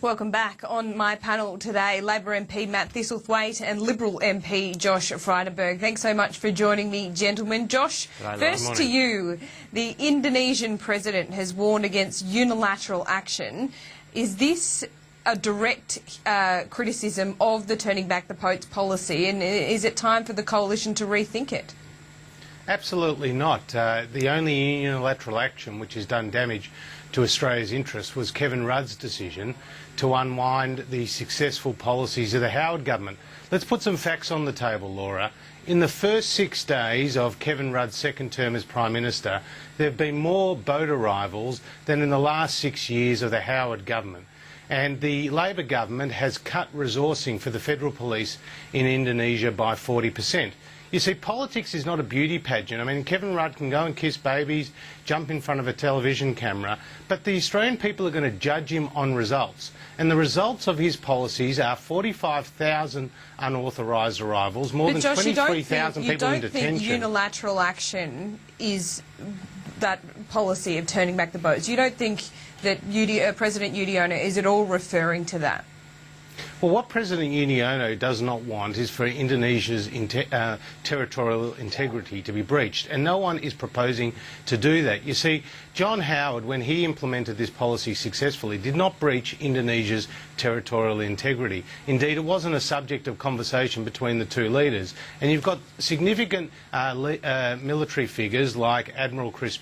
Welcome back. On my panel today, Labor MP Matt Thistlethwaite and Liberal MP Josh Frydenberg. Thanks so much for joining me, gentlemen. Josh, first to you. The Indonesian president has warned against unilateral action. Is this a direct criticism of the turning back the boats policy, and is it time for the coalition to rethink it? Absolutely not. The only unilateral action which has done damage to Australia's interests was Kevin Rudd's decision to unwind the successful policies of the Howard government. Let's put some facts on the table, Laura. In the first 6 days of Kevin Rudd's second term as Prime Minister, there have been more boat arrivals than in the last 6 years of the Howard government. And the Labor government has cut resourcing for the federal police in Indonesia by 40%. You see, politics is not a beauty pageant. I mean, Kevin Rudd can go and kiss babies, jump in front of a television camera, but the Australian people are going to judge him on results. And the results of his policies are 45,000 unauthorised arrivals, more than 23,000 people in detention. You don't think unilateral action is that policy of turning back the boats? You don't think that President Yudhoyono is at all referring to that? Well, what President Yudhoyono does not want is for Indonesia's territorial integrity to be breached, and no one is proposing to do that. You see, John Howard, when he implemented this policy successfully, did not breach Indonesia's territorial integrity. Indeed, it wasn't a subject of conversation between the two leaders. And you've got significant military figures like Admiral Chris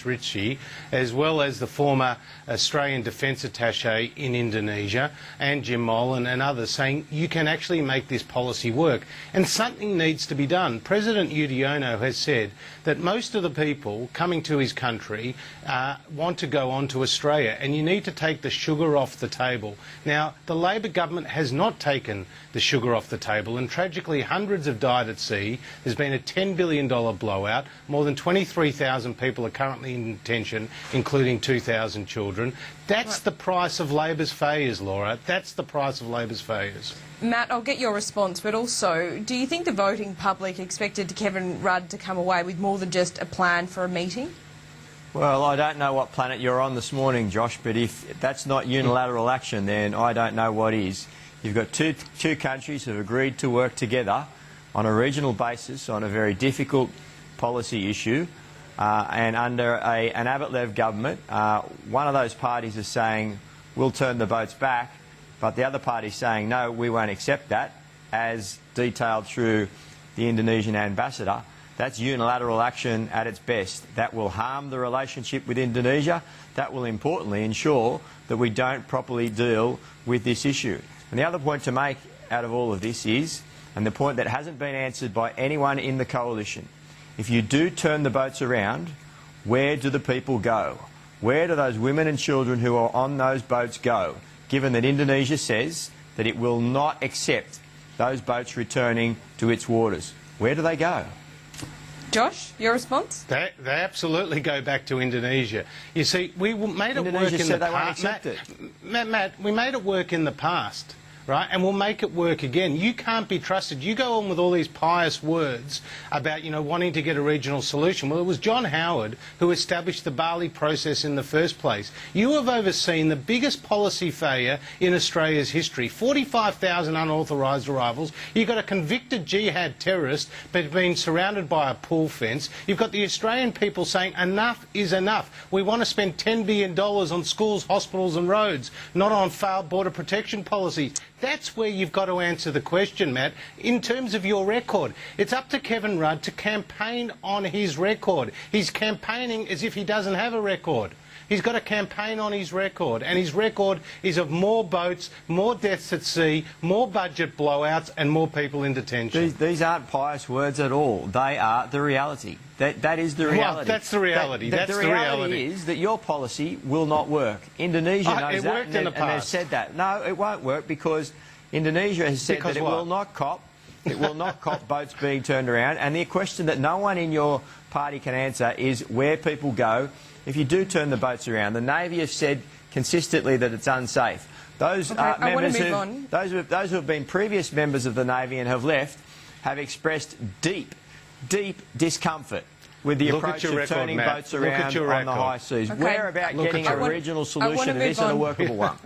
Ritchie, as well as the former Australian Defence Attaché in Indonesia, and Jim Molan and others, saying you can actually make this policy work. And something needs to be done. President Yudhoyono has said that most of the people coming to his country want to go on to Australia, and you need to take the sugar off the table. Now, the Labor government has not taken the sugar off the table, and tragically hundreds have died at sea. There's been a $10 billion blowout. More than 23,000 people are currently in detention, including 2,000 children. That's the price of Labor's failures, Laura. That's the price of Labor's failures. Matt, I'll get your response, but also, do you think the voting public expected Kevin Rudd to come away with more than just a plan for a meeting? Well, I don't know what planet you're on this morning, Josh, but if that's not unilateral action, then I don't know what is. You've got two countries who have agreed to work together on a regional basis on a very difficult policy issue. And under an Abbott-led government, one of those parties is saying, we'll turn the boats back, but the other party is saying, no, we won't accept that, as detailed through the Indonesian ambassador. That's unilateral action at its best. That will harm the relationship with Indonesia. That will importantly ensure that we don't properly deal with this issue. And the other point to make out of all of this is, and the point that hasn't been answered by anyone in the coalition, if you do turn the boats around, where do the people go? Where do those women and children who are on those boats go, given that Indonesia says that it will not accept those boats returning to its waters? Where do they go? Josh, your response? They absolutely go back to Indonesia. You see, we made it work in the past. Matt, we made it work in the past, right? And we'll make it work again. You can't be trusted. You go on with all these pious words about, wanting to get a regional solution. Well, it was John Howard who established the Bali process in the first place. You have overseen the biggest policy failure in Australia's history. 45,000 unauthorised arrivals. You've got a convicted jihad terrorist but being surrounded by a pool fence. You've got the Australian people saying enough is enough. We want to spend $10 billion on schools, hospitals and roads, not on failed border protection policies. That's where you've got to answer the question, Matt, in terms of your record. It's up to Kevin Rudd to campaign on his record. He's campaigning as if he doesn't have a record. He's got a campaign on his record, and his record is of more boats, more deaths at sea, more budget blowouts and more people in detention. These aren't pious words at all. They are the reality. That is the reality. Well, that's the reality. That's the reality is that your policy will not work. Indonesia knows it that, worked in the past. And they've said that. No, it won't work because Indonesia has said that it will not cop. It will not cop boats being turned around. And the question that no one in your party can answer is where people go if you do turn the boats around. The Navy has said consistently that it's unsafe. Those members those who have been previous members of the Navy and have left have expressed deep discomfort with the approach of turning boats around on the high seas. We're about getting a regional solution to this and a workable one.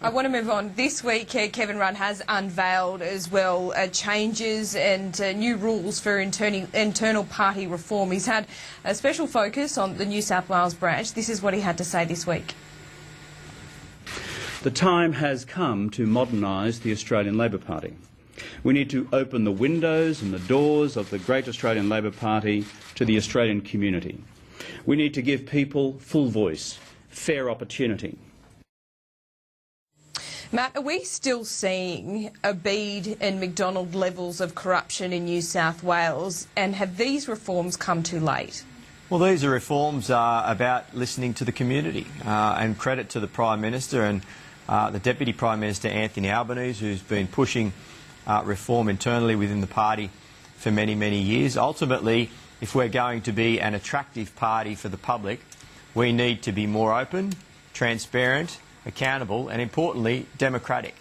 I want to move on. This week, Kevin Rudd has unveiled as well changes and new rules for internal party reform. He's had a special focus on the New South Wales branch. This is what he had to say this week. The time has come to modernise the Australian Labor Party. We need to open the windows and the doors of the great Australian Labor Party to the Australian community. We need to give people full voice, fair opportunity. Matt, are we still seeing a Bede and McDonald levels of corruption in New South Wales, and have these reforms come too late? Well, these are reforms about listening to the community, and credit to the Prime Minister and the Deputy Prime Minister Anthony Albanese, who's been pushing reform internally within the party for many, many years. Ultimately, if we're going to be an attractive party for the public, we need to be more open, transparent, accountable and, importantly, democratic.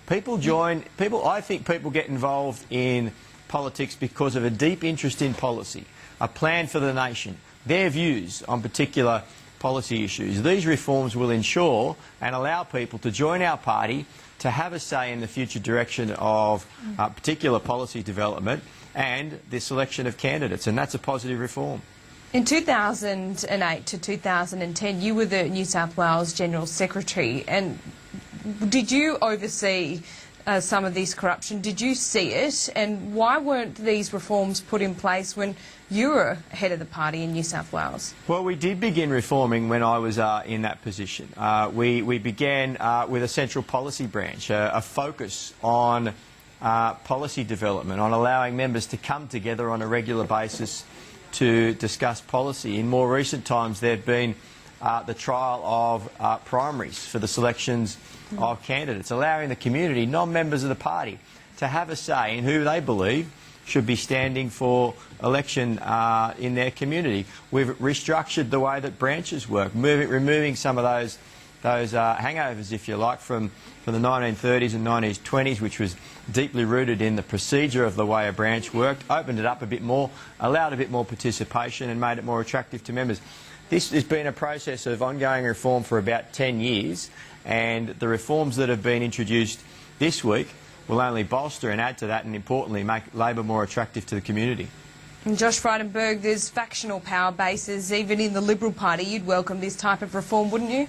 I think people get involved in politics because of a deep interest in policy, a plan for the nation, their views on particular policy issues. These reforms will ensure and allow people to join our party, to have a say in the future direction of particular policy development and the selection of candidates, and that's a positive reform. In 2008 to 2010, you were the New South Wales General Secretary, and did you oversee some of this corruption? Did you see it, and why weren't these reforms put in place when you were head of the party in New South Wales? Well, we did begin reforming when I was in that position. We began with a central policy branch, a focus on policy development, on allowing members to come together on a regular basis to discuss policy. In more recent times, there have been the trial of primaries for the selections of candidates, allowing the community, non-members of the party, to have a say in who they believe should be standing for election in their community. We've restructured the way that branches work, removing some of those hangovers, if you like, from the 1930s and 1920s, which was deeply rooted in the procedure of the way a branch worked, opened it up a bit more, allowed a bit more participation and made it more attractive to members. This has been a process of ongoing reform for about 10 years, and the reforms that have been introduced this week will only bolster and add to that and, importantly, make Labor more attractive to the community. And Josh Frydenberg, there's factional power bases even in the Liberal Party. You'd welcome this type of reform, wouldn't you?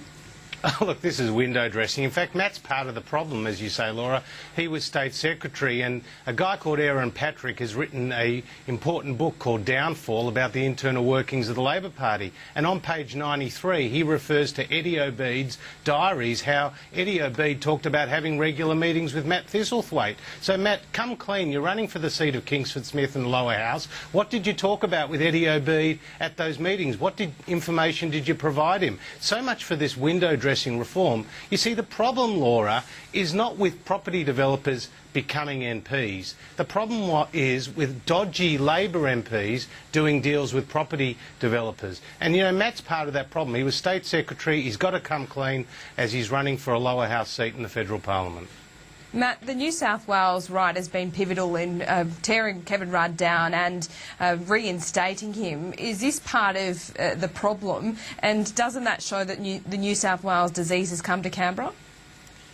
Oh, look, this is window dressing. In fact, Matt's part of the problem, as you say, Laura. He was State Secretary, and a guy called Aaron Patrick has written an important book called Downfall about the internal workings of the Labor Party. And on page 93, he refers to Eddie Obeid's diaries, how Eddie Obeid talked about having regular meetings with Matt Thistlethwaite. So, Matt, come clean. You're running for the seat of Kingsford Smith in the lower house. What did you talk about with Eddie Obeid at those meetings? What information did you provide him? So much for this window dressing reform. You see, the problem, Laura, is not with property developers becoming MPs. The problem is with dodgy Labor MPs doing deals with property developers. And, you know, Matt's part of that problem. He was State Secretary. He's got to come clean as he's running for a lower house seat in the federal parliament. Matt, the New South Wales right has been pivotal in tearing Kevin Rudd down and reinstating him. Is this part of the problem, and doesn't that show that the New South Wales disease has come to Canberra?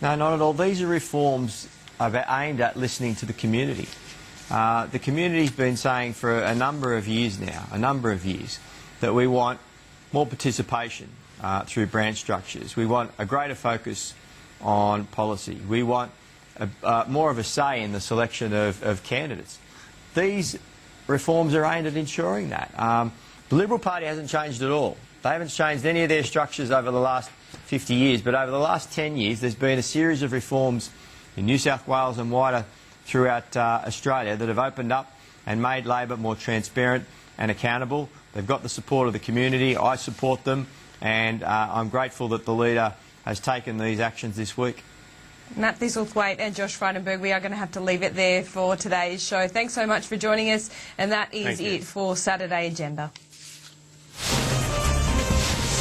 No, not at all. These are reforms aimed at listening to the community. The community's been saying for a number of years now, that we want more participation through branch structures. We want a greater focus on policy. We want more of a say in the selection of candidates. These reforms are aimed at ensuring that. The Liberal Party hasn't changed at all. They haven't changed any of their structures over the last 50 years, but over the last 10 years there's been a series of reforms in New South Wales and wider throughout Australia that have opened up and made Labor more transparent and accountable. They've got the support of the community. I support them, and I'm grateful that the leader has taken these actions this week. Matt Thistlethwaite and Josh Frydenberg, we are going to have to leave it there for today's show. Thanks so much for joining us, and that is it for Saturday Agenda.